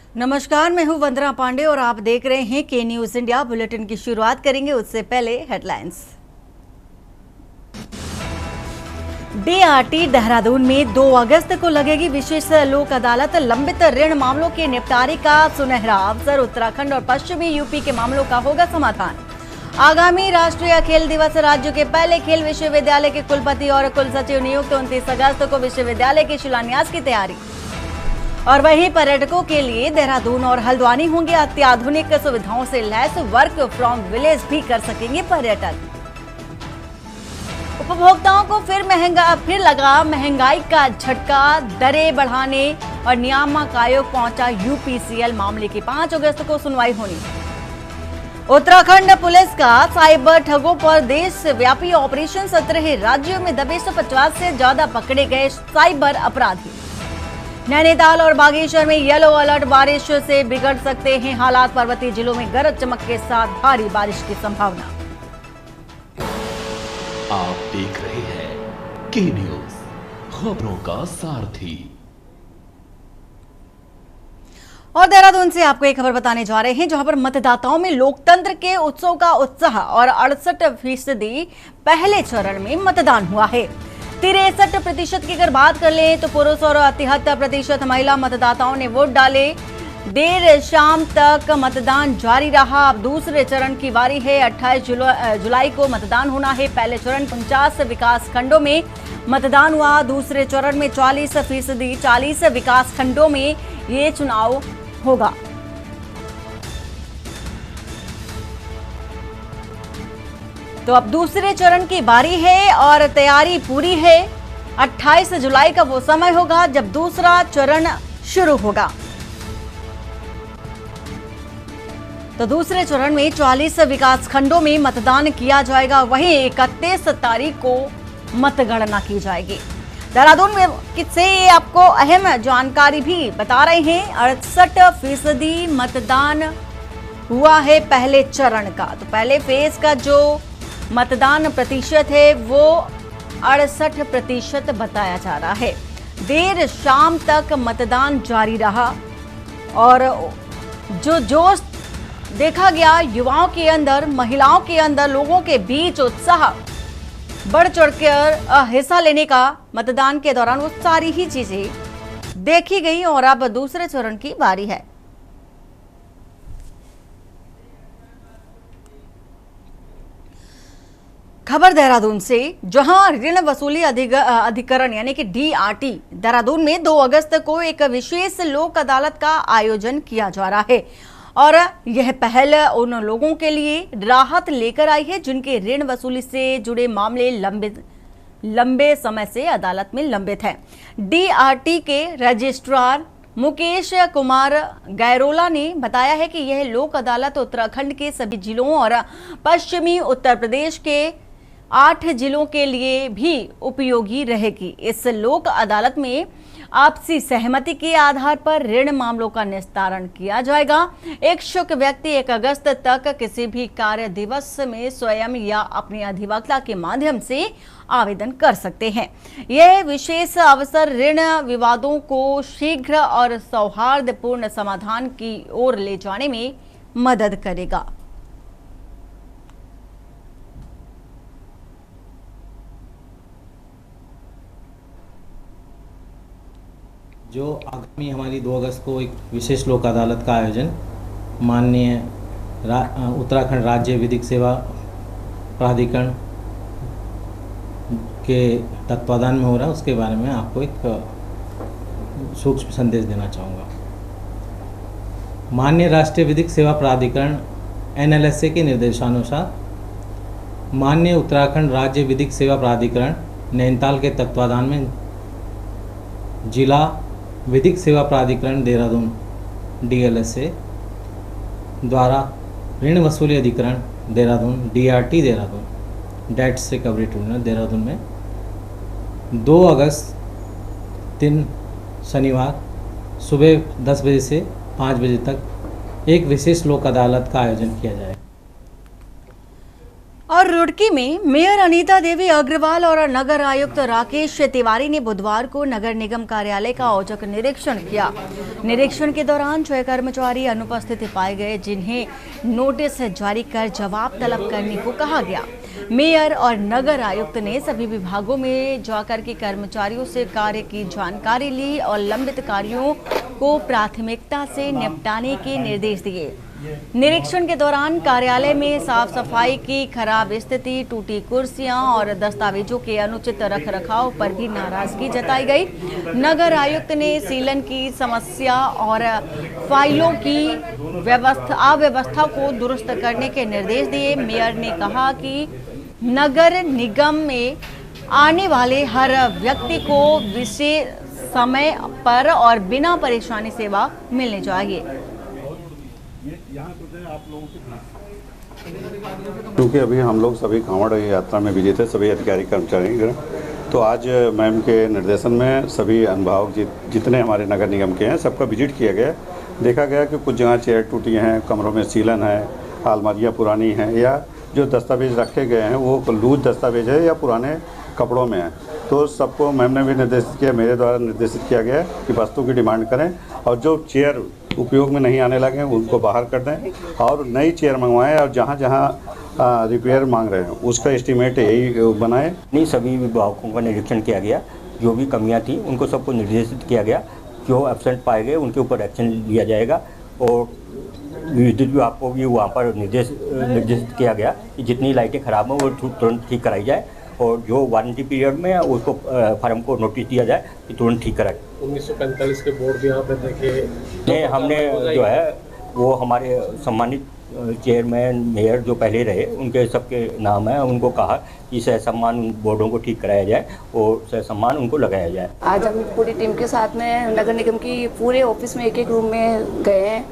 नमस्कार, मैं हूं वंदना पांडे और आप देख रहे हैं के न्यूज इंडिया। बुलेटिन की शुरुआत करेंगे उससे पहले हेडलाइंस। डीआरटी देहरादून में 2 अगस्त को लगेगी विशेष लोक अदालत। लंबित ऋण मामलों के निपटारे का सुनहरा अवसर। उत्तराखंड और पश्चिमी यूपी के मामलों का होगा समाधान। आगामी राष्ट्रीय खेल दिवस। राज्य के पहले खेल विश्वविद्यालय के कुलपति और कुलसचिव नियुक्त। 29 अगस्त को विश्वविद्यालय के शिलान्यास की तैयारी। और वहीं पर्यटकों के लिए देहरादून और हल्द्वानी होंगे अत्याधुनिक सुविधाओं से लैस। वर्क फ्रॉम विलेज भी कर सकेंगे पर्यटक। उपभोक्ताओं को फिर लगा महंगाई का झटका। दरें बढ़ाने और नियामक आयोग पहुंचा यूपीसीएल। मामले की 5 अगस्त को सुनवाई होनी। उत्तराखंड पुलिस का साइबर ठगों पर देशव्यापी ऑपरेशन। 17 राज्यों में दबे 150 से ज्यादा पकड़े गए साइबर अपराधी। नैनीताल और बागेश्वर में येलो अलर्ट। बारिश से बिगड़ सकते हैं हालात। पर्वतीय जिलों में गरज चमक के साथ भारी बारिश की संभावना। आप देख रहे हैं के न्यूज, खबरों का सारथी। और देहरादून से आपको एक खबर बताने जा रहे हैं, जहां पर मतदाताओं में लोकतंत्र के उत्सव का उत्साह और 68% पहले चरण में मतदान हुआ है। 63% की अगर बात कर लें तो पुरुष और 73% महिला मतदाताओं ने वोट डाले। देर शाम तक मतदान जारी रहा। अब दूसरे चरण की बारी है। 28 जुलाई को मतदान होना है। पहले चरण 49 विकास खंडों में मतदान हुआ। दूसरे चरण में 40% 40 विकास खंडों में ये चुनाव होगा। तो अब दूसरे चरण की बारी है और तैयारी पूरी है। 28 जुलाई का वो समय होगा जब दूसरा चरण शुरू होगा। तो दूसरे चरण में 40 विकास खंडों में मतदान किया जाएगा। वहीं 31 तारीख को मतगणना की जाएगी। देहरादून में से आपको अहम जानकारी भी बता रहे हैं। 68% मतदान हुआ है पहले चरण का। तो पहले फेज का जो मतदान प्रतिशत है वो 68% बताया जा रहा है। देर शाम तक मतदान जारी रहा और जो जोश देखा गया युवाओं के अंदर, महिलाओं के अंदर, लोगों के बीच उत्साह बढ़ चढ़कर हिस्सा लेने का मतदान के दौरान, वो सारी ही चीजें देखी गई। और अब दूसरे चरण की बारी है। खबर देहरादून से, जहां ऋण वसूली अधिकरण यानी कि डीआरटी देहरादून में 2 अगस्त को एक विशेष लोक अदालत का आयोजन किया जा रहा है। और यह पहल उन लोगों के लिए राहत लेकर आई है जिनके ऋण वसूली से जुड़े मामले लंबे समय से अदालत में लंबित हैं। डीआरटी के रजिस्ट्रार मुकेश कुमार गैरोला ने बताया है कि यह लोक अदालत उत्तराखंड के सभी जिलों और पश्चिमी उत्तर प्रदेश के 8 जिलों के लिए भी उपयोगी रहेगी। इस लोक अदालत में आपसी सहमति के आधार पर ऋण मामलों का निस्तारण किया जाएगा। इच्छुक व्यक्ति 1 अगस्त तक किसी भी कार्य दिवस में स्वयं या अपने अधिवक्ता के माध्यम से आवेदन कर सकते हैं। यह विशेष अवसर ऋण विवादों को शीघ्र और सौहार्दपूर्ण समाधान की ओर ले जाने में मदद करेगा। जो आगामी हमारी 2 अगस्त को एक विशेष लोक अदालत का आयोजन माननीय उत्तराखंड राज्य विधिक सेवा प्राधिकरण के तत्वाधान में हो रहा है, उसके बारे में आपको एक सूक्ष्म संदेश देना चाहूँगा। माननीय राष्ट्रीय विधिक सेवा प्राधिकरण NLSA के निर्देशानुसार माननीय उत्तराखंड राज्य विधिक सेवा प्राधिकरण नैनीताल के तत्वाधान में जिला विधिक सेवा प्राधिकरण देहरादून DLSA द्वारा ऋण वसूली अधिकरण Dehradun DRT Dehradun debts recovery tribunal Dehradun में 2 अगस्त दिन शनिवार सुबह 10 बजे से 5 बजे तक एक विशेष लोक अदालत का आयोजन किया जाएगा। और रुड़की में मेयर अनीता देवी अग्रवाल और नगर आयुक्त राकेश तिवारी ने बुधवार को नगर निगम कार्यालय का औचक निरीक्षण किया। निरीक्षण के दौरान 6 कर्मचारी अनुपस्थित पाए गए, जिन्हें नोटिस जारी कर जवाब तलब करने को कहा गया। मेयर और नगर आयुक्त ने सभी विभागों में जाकर के कर्मचारियों से कार्य की जानकारी ली और लंबित कार्यों को प्राथमिकता से निपटाने के निर्देश दिए। निरीक्षण के दौरान कार्यालय में साफ सफाई की खराब स्थिति, टूटी कुर्सियां और दस्तावेजों के अनुचित रखरखाव पर भी नाराजगी जताई गई। नगर आयुक्त ने सीलन की समस्या और फाइलों की अव्यवस्था को दुरुस्त करने के निर्देश दिए। मेयर ने कहा कि नगर निगम में आने वाले हर व्यक्ति को विशेष समय पर और बिना परेशानी सेवा मिलनी चाहिए। क्योंकि अभी हम लोग सभी कांवड़ यात्रा में बिजी थे, सभी अधिकारी कर्मचारी, तो आज मैम के निर्देशन में सभी अनुभाग जितने हमारे नगर निगम के हैं सबका विजिट किया गया। देखा गया कि कुछ जगह चेयर टूटी हैं, कमरों में सीलन है, अलमारियाँ पुरानी हैं, या जो दस्तावेज रखे गए हैं वो लूज दस्तावेज है या पुराने कपड़ों में है। तो सबको मैम ने भी निर्देशित किया, मेरे द्वारा निर्देशित किया गया कि वस्तु की डिमांड करें और जो चेयर उपयोग में नहीं आने लगे उनको बाहर कर दें और नई चेयर मंगवाएं और जहाँ जहाँ रिपेयर मांग रहे हैं उसका एस्टीमेट यही बनाएं। नहीं, सभी विभागों का निरीक्षण किया गया, जो भी कमियां थी उनको सबको निर्देशित किया गया। जो एब्सेंट पाए गए उनके ऊपर एक्शन लिया जाएगा और विद्युत विभाग को भी वहाँ पर निर्देशित किया गया कि जितनी लाइटें खराब हैं वो तुरंत ठीक कराई जाए और जो वारंटी पीरियड में है उसको फर्म को नोटिस दिया जाए कि तुरंत ठीक कराए। 1945 के बोर्ड भी यहाँ पर देखे हमने जो है वो हमारे सम्मानित चेयरमैन मेयर जो पहले रहे उनके सबके नाम है, उनको कहा कि सहसम्मान उन बोर्डों को ठीक कराया जाए और सहसम्मान उनको लगाया जाए। आज हम पूरी टीम के साथ में नगर निगम की पूरे ऑफिस में एक रूम में गए हैं।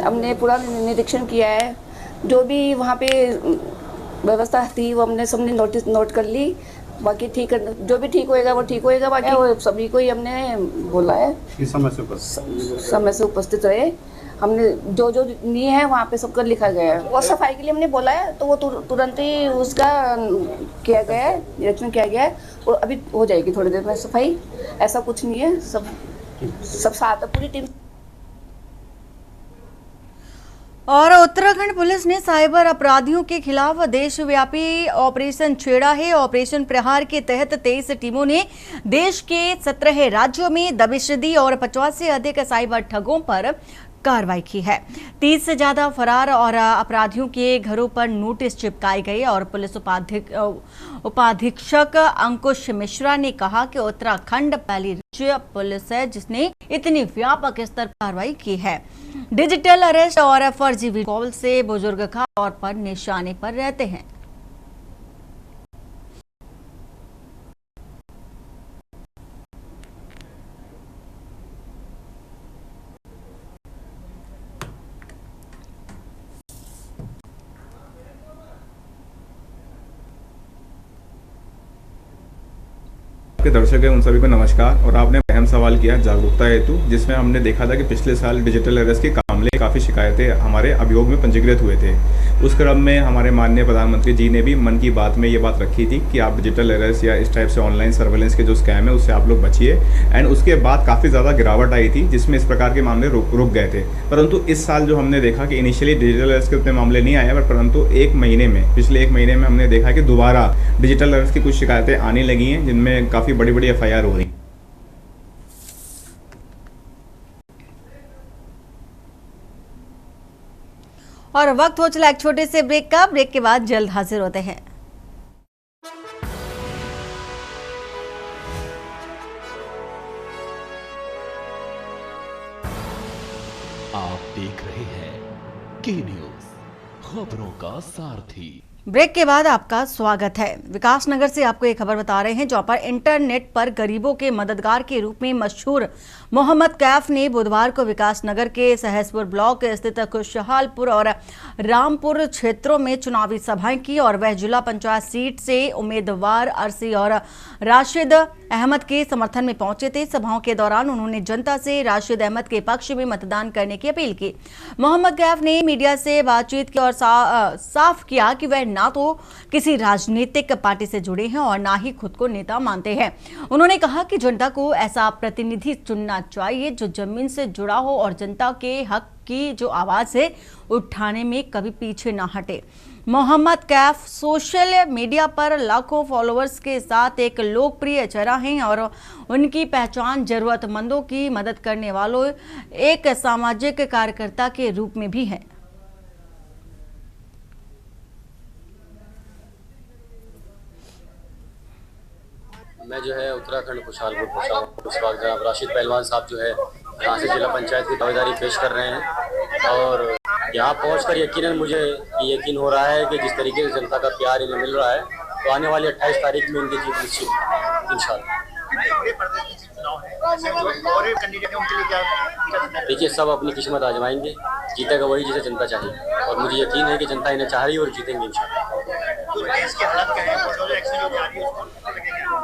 हमने पूरा निरीक्षण किया है। जो भी वहाँ पे व्यवस्था थी वो हमने सबने नोट कर ली। बाकी जो भी ठीक होएगा वो ठीक होएगा। बाकी वो सभी को ही हमने बोला है कि समय से उपस्थित रहे। हमने जो नहीं है वहाँ पे सबका लिखा गया है और सफाई के लिए हमने बोला है, तो वो तुरंत ही उसका किया गया है, निरीक्षण किया गया है और अभी हो जाएगी थोड़ी देर में सफाई। ऐसा कुछ नहीं है, सब साथ है पूरी टीम। और उत्तराखंड पुलिस ने साइबर अपराधियों के खिलाफ देशव्यापी ऑपरेशन छेड़ा है। ऑपरेशन प्रहार के तहत 23 टीमों ने देश के 17 राज्यों में दबिश दी और 50 से अधिक साइबर ठगों पर कार्रवाई की है। 30 से ज्यादा फरार और अपराधियों के घरों पर नोटिस चिपकाए गए और पुलिस उपाधीक्षक अंकुश मिश्रा ने कहा कि उत्तराखंड पहली राज्य पुलिस है जिसने इतनी व्यापक स्तर पर कार्रवाई की है। डिजिटल अरेस्ट और फर्जी कॉल से बुजुर्ग खास तौर पर निशाने पर रहते हैं। के दर्शक हैं उन सभी को नमस्कार। और आपने अहम सवाल किया जागरूकता हेतु, जिसमें हमने देखा था कि पिछले साल डिजिटल अरेस्ट के मामले काफ़ी शिकायतें हमारे अभियोग में पंजीकृत हुए थे। उस क्रम में हमारे माननीय प्रधानमंत्री जी ने भी मन की बात में ये बात रखी थी कि आप डिजिटल अरेस्ट या इस टाइप से ऑनलाइन सर्वेलेंस के जो स्कैम है उससे आप लोग बचिए। एंड उसके बाद काफ़ी ज़्यादा गिरावट आई थी जिसमें इस प्रकार के मामले रुक गए थे। परंतु इस साल जो हमने देखा कि इनिशियली डिजिटल अरेस्ट के उतने मामले नहीं आए, परंतु पिछले एक महीने में हमने देखा कि दोबारा डिजिटल अरेस्ट की कुछ शिकायतें आने लगी हैं, जिनमें काफ़ी बड़ी बड़ी FIR हो रही। और वक्त हो चला एक छोटे से ब्रेक का। ब्रेक के बाद जल्द हाजिर होते हैं। आप देख रहे हैं के न्यूज, खबरों का सारथी। ब्रेक के बाद आपका स्वागत है। विकासनगर से आपको एक खबर बता रहे हैं, जहां पर इंटरनेट पर गरीबों के मददगार के रूप में मशहूर मोहम्मद कैफ ने बुधवार को विकासनगर के सहसपुर ब्लॉक स्थित खुशहालपुर और रामपुर क्षेत्रों में चुनावी सभाएं की और वह जिला पंचायत सीट से उम्मीदवार अरसी और राशिद अहमद के समर्थन में पहुंचे थे। सभाओं के दौरान उन्होंने जनता से राशिद अहमद के पक्ष में मतदान करने की अपील की। मोहम्मद कैफ ने मीडिया से बातचीत की और साफ किया कि वह ना तो किसी राजनीतिक पार्टी से जुड़े हैं और ना ही खुद को नेता मानते हैं। उन्होंने कहा कि जनता को ऐसा प्रतिनिधि चुनना चाहिए जो जमीन से जुड़ा हो और जनता के हक की जो आवाज है उठाने में कभी पीछे ना हटे। मोहम्मद कैफ सोशल मीडिया पर लाखों फॉलोअर्स के साथ एक लोकप्रिय चेहरा हैं और उनकी पहचान जरूरतमंदों की मदद करने वालों एक सामाजिक कार्यकर्ता के रूप में भी है। मैं जो है उत्तराखंड खुशहालपुर पहुंचा हूँ। उस वक्त जनाब राशिद पहलवान साहब जो है यहाँ से जिला पंचायत की दावेदारी पेश कर रहे हैं और यहाँ पहुंचकर यकीनन मुझे यकीन हो रहा है कि जिस तरीके से जनता का प्यार इन्हें मिल रहा है तो आने वाली 28 तारीख में इनकी जीत निश्चित इंशाल्लाह। देखिए सब अपनी किस्मत आजमाएंगे, जीतेगा वही जिसे जनता चाहिए और मुझे यकीन है कि जनता इन्हें चाह रही है और जीतेंगे इंशाल्लाह।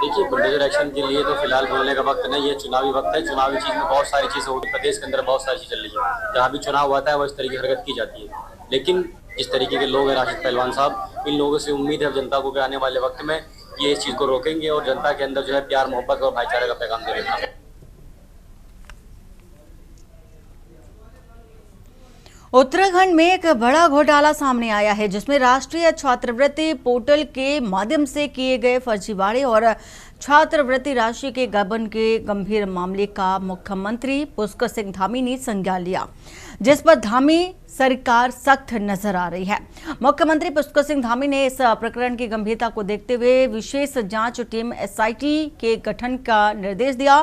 देखिए बुलडोजर एक्शन के लिए तो फिलहाल बोलने का वक्त नहीं है, चुनावी वक्त है। चुनावी चीज में बहुत सारी चीजें होती है, प्रदेश के अंदर बहुत सारी चीज चल रही है। जहाँ भी चुनाव आता है वो इस तरीके की हरकत की जाती है, लेकिन जिस तरीके के लोग हैं राशिद पहलवान साहब, इन लोगों से उम्मीद है जनता को कि आने वाले वक्त में ये इस चीज को रोकेंगे और जनता के अंदर जो है प्यार मोहब्बत और भाईचारे का पैगाम देंगे। उत्तराखंड में एक बड़ा घोटाला सामने आया है जिसमें राष्ट्रीय छात्रवृत्ति पोर्टल के माध्यम से किए गए फर्जीवाड़े और छात्रवृत्ति राशि के गबन के गंभीर मामले का मुख्यमंत्री पुष्कर सिंह धामी ने संज्ञान लिया, जिस पर धामी सरकार सख्त नजर आ रही है। मुख्यमंत्री पुष्कर सिंह धामी ने इस प्रकरण की गंभीरता को देखते हुए विशेष जांच टीम एसआईटी के गठन का निर्देश दिया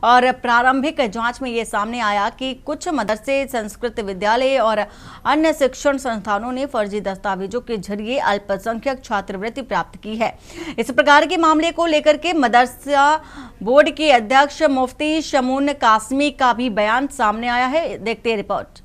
और प्रारंभिक जांच में ये सामने आया कि कुछ मदरसे, संस्कृत विद्यालय और अन्य शिक्षण संस्थानों ने फर्जी दस्तावेजों के जरिए अल्पसंख्यक छात्रवृत्ति प्राप्त की है। इस प्रकार के मामले को लेकर के मदरसा बोर्ड के अध्यक्ष मुफ्ती शमून कासमी का भी बयान सामने आया है। देखते हैं रिपोर्ट।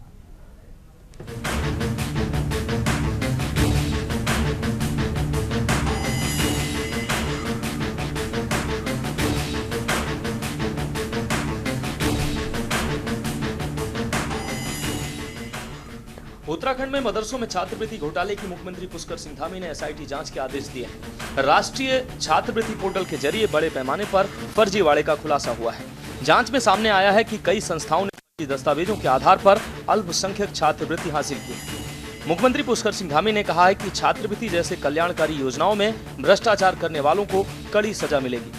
उत्तराखंड में मदरसों में छात्रवृत्ति घोटाले की मुख्यमंत्री पुष्कर सिंह धामी ने एसआईटी जांच के आदेश दिए हैं। राष्ट्रीय छात्रवृत्ति पोर्टल के जरिए बड़े पैमाने पर फर्जीवाड़े का खुलासा हुआ है। जांच में सामने आया है कि कई संस्थाओं ने फर्जी दस्तावेजों के आधार पर अल्पसंख्यक छात्रवृत्ति हासिल की है। मुख्यमंत्री पुष्कर सिंह धामी ने कहा है कि छात्रवृत्ति जैसे कल्याणकारी योजनाओं में भ्रष्टाचार करने वालों को कड़ी सजा मिलेगी।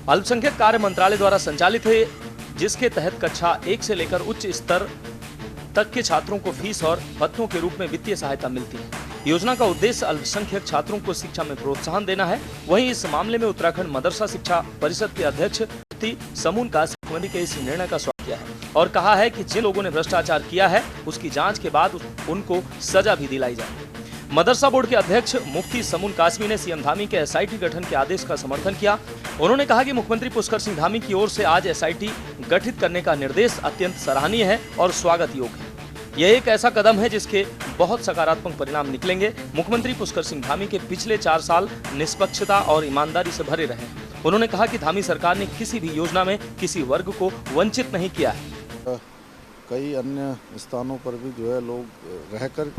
अल्पसंख्यक कार्य मंत्रालय द्वारा संचालित है, जिसके तहत कक्षा 1 से लेकर उच्च स्तर तक के छात्रों को फीस और भत्तों के रूप में वित्तीय सहायता मिलती है। योजना का उद्देश्य अल्पसंख्यक छात्रों को शिक्षा में प्रोत्साहन देना है। वहीं इस मामले में उत्तराखंड मदरसा शिक्षा परिषद के अध्यक्ष समून कासमी के इस निर्णय का स्वागत किया है और कहा है कि जिन लोगों ने भ्रष्टाचार किया है उसकी जांच के बाद उनको सजा भी दिलाई जाए। मदरसा बोर्ड के अध्यक्ष मुफ्ती समून कासमी ने सीएम धामी के एसआईटी गठन के आदेश का समर्थन किया। उन्होंने कहा कि मुख्यमंत्री पुष्कर सिंह धामी की ओर से आज एसआईटी गठित करने का निर्देश अत्यंत सराहनीय है और स्वागत योग्य है। यह एक ऐसा कदम है जिसके बहुत सकारात्मक परिणाम निकलेंगे। मुख्यमंत्री पुष्कर सिंह धामी के पिछले 4 साल निष्पक्षता और ईमानदारी से भरे रहे। उन्होंने कहा कि धामी सरकार ने किसी भी योजना में किसी वर्ग को वंचित नहीं किया है। कई अन्य स्थानों पर भी जो है लोग रहकर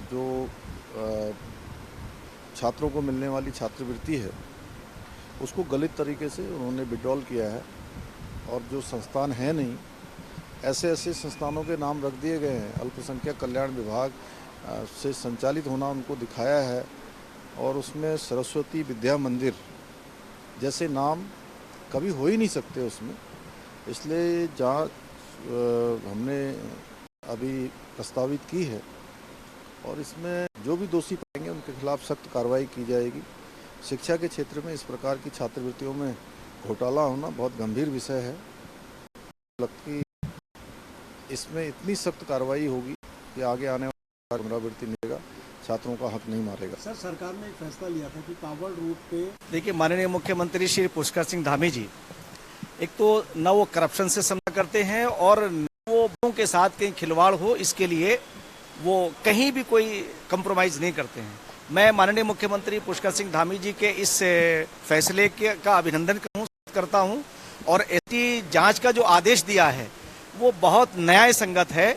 जो छात्रों को मिलने वाली छात्रवृत्ति है उसको गलत तरीके से उन्होंने विड्रॉल किया है और जो संस्थान है नहीं ऐसे संस्थानों के नाम रख दिए गए हैं। अल्पसंख्यक कल्याण विभाग से संचालित होना उनको दिखाया है और उसमें सरस्वती विद्या मंदिर जैसे नाम कभी हो ही नहीं सकते उसमें। इसलिए जांच हमने अभी प्रस्तावित की है और इसमें जो भी दोषी पाएंगे उनके खिलाफ सख्त कार्रवाई की जाएगी। शिक्षा के क्षेत्र में इस प्रकार की छात्रवृत्तियों में घोटाला होना बहुत गंभीर विषय है। लगती इसमें इतनी सख्त कार्रवाई होगी कि आगे आने वाला पुनरावृत्ति मिलेगा, छात्रों का हक नहीं मारेगा। सर, सरकार ने एक फैसला लिया था कि पावर रूट पे देखिए, माननीय मुख्यमंत्री श्री पुष्कर सिंह धामी जी एक तो न वो करप्शन से सामना करते हैं और न वो लोगों के साथ कहीं खिलवाड़ हो, इसके लिए वो कहीं भी कोई कंप्रोमाइज नहीं करते हैं। मैं माननीय मुख्यमंत्री पुष्कर सिंह धामी जी के इस फैसले का अभिनंदन करता हूं और एसआईटी जांच का जो आदेश दिया है वो बहुत न्याय संगत है।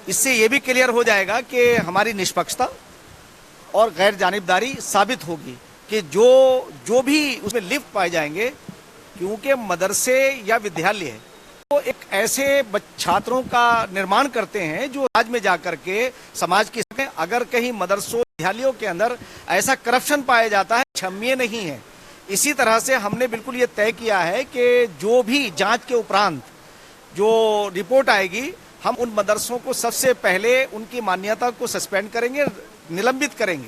इससे ये भी क्लियर हो जाएगा कि हमारी निष्पक्षता और गैर जानिबदारी साबित होगी कि जो भी उसमें लिप्त पाए जाएंगे, क्योंकि मदरसे या विद्यालय तो एक ऐसे छात्रों का निर्माण करते हैं जो समाज में जाकर के समाज की अगर कहीं मदरसों विद्यालयों के अंदर ऐसा करप्शन पाया जाता है, क्षम्य नहीं है। इसी तरह से हमने बिल्कुल ये तय किया है कि जो भी जांच के उपरांत जो रिपोर्ट आएगी, हम उन मदरसों को सबसे पहले उनकी मान्यता को सस्पेंड करेंगे, निलंबित करेंगे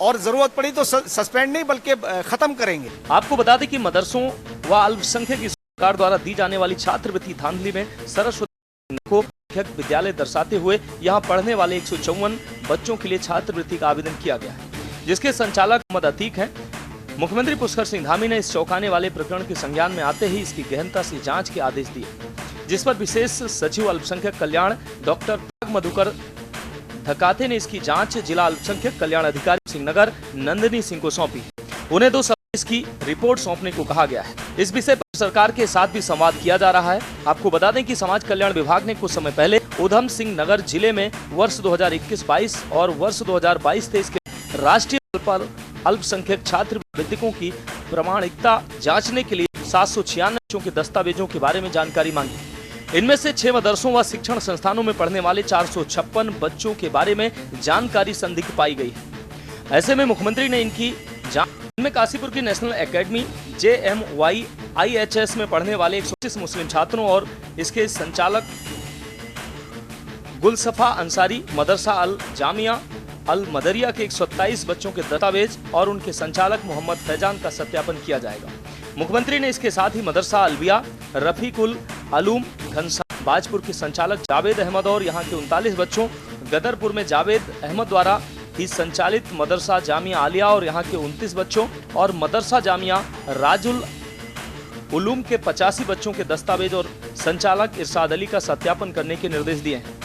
और जरूरत पड़ी तो सस्पेंड नहीं बल्कि खत्म करेंगे। आपको बता दें कि मदरसों व अल्पसंख्यक सरकार द्वारा दी जाने वाली छात्रवृत्ति धांधली में सरस्वती को विद्यालय दर्शाते हुए यहां पढ़ने वाले 154 बच्चों के लिए छात्रवृत्ति का आवेदन किया गया है, जिसके संचालक मोहम्मद अतीक हैं। मुख्यमंत्री पुष्कर सिंह धामी ने इस चौंकाने वाले प्रकरण के संज्ञान में आते ही इसकी गहनता से जांच के आदेश दिए, जिस पर विशेष सचिव अल्पसंख्यक कल्याण डॉक्टर मधुकर धकाते ने इसकी जांच जिला अल्पसंख्यक कल्याण अधिकारी सिंहनगर नंदिनी सिंह को सौंपी। उन्हें 2 सप्ताह इसकी रिपोर्ट सौंपने को कहा गया है। इस विषय पर सरकार के साथ भी संवाद किया जा रहा है। आपको बता दें कि समाज कल्याण विभाग ने कुछ समय पहले उधम सिंह नगर जिले में वर्ष 2021-22 और वर्ष 2022-23 के राष्ट्रीय अल्पसंख्यक छात्रवृत्तियों की प्रामाणिकता जांचने के लिए 796 बच्चों के दस्तावेजों के बारे में जानकारी मांगी। इनमें से 6 मदरसों व शिक्षण संस्थानों में पढ़ने वाले 456 बच्चों के बारे में जानकारी संदिग्ध पाई गई है। ऐसे में मुख्यमंत्री ने इनकी जांच में काशीपुर की नेशनल एकेडमी JMYIHS में पढ़ने वाले 125 मुस्लिम छात्रों और इसके संचालक गुलसफा अंसारी मदरसा अल जामिया अल मदरिया के 127 बच्चों के दस्तावेज और उनके संचालक मोहम्मद फैजान का सत्यापन किया जाएगा। मुख्यमंत्री ने इसके साथ ही मदरसा अलविया रफीकुल अलूम घनश्याम बाजपुर के संचालक जावेद अहमद और यहाँ के 39 बच्चों, गदरपुर में जावेद अहमद द्वारा ही संचालित मदरसा जामिया आलिया और यहाँ के 29 बच्चों और मदरसा जामिया राजुल उलूम के 85 बच्चों के दस्तावेज और संचालक इरशाद अली का सत्यापन करने के निर्देश दिए हैं।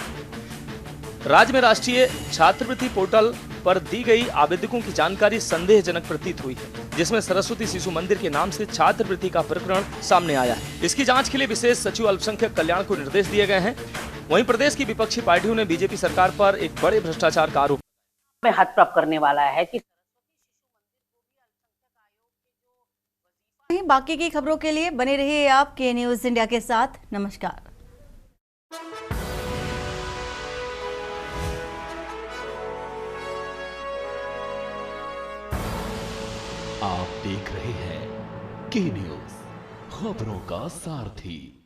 राज्य में राष्ट्रीय छात्रवृत्ति पोर्टल पर दी गई आवेदकों की जानकारी संदेहजनक प्रतीत हुई है, जिसमें सरस्वती शिशु मंदिर के नाम से छात्रवृत्ति का प्रकरण सामने आया है। इसकी जांच के लिए विशेष सचिव अल्पसंख्यक कल्याण को निर्देश दिए गए हैं। वहीं प्रदेश की विपक्षी पार्टियों ने बीजेपी सरकार पर एक बड़े भ्रष्टाचार का आरोप में हाथ प्राप्त करने वाला है कि बाकी की खबरों के लिए बने रहिए आप के न्यूज इंडिया के साथ। नमस्कार। आप देख रहे हैं के न्यूज, खबरों का सारथी।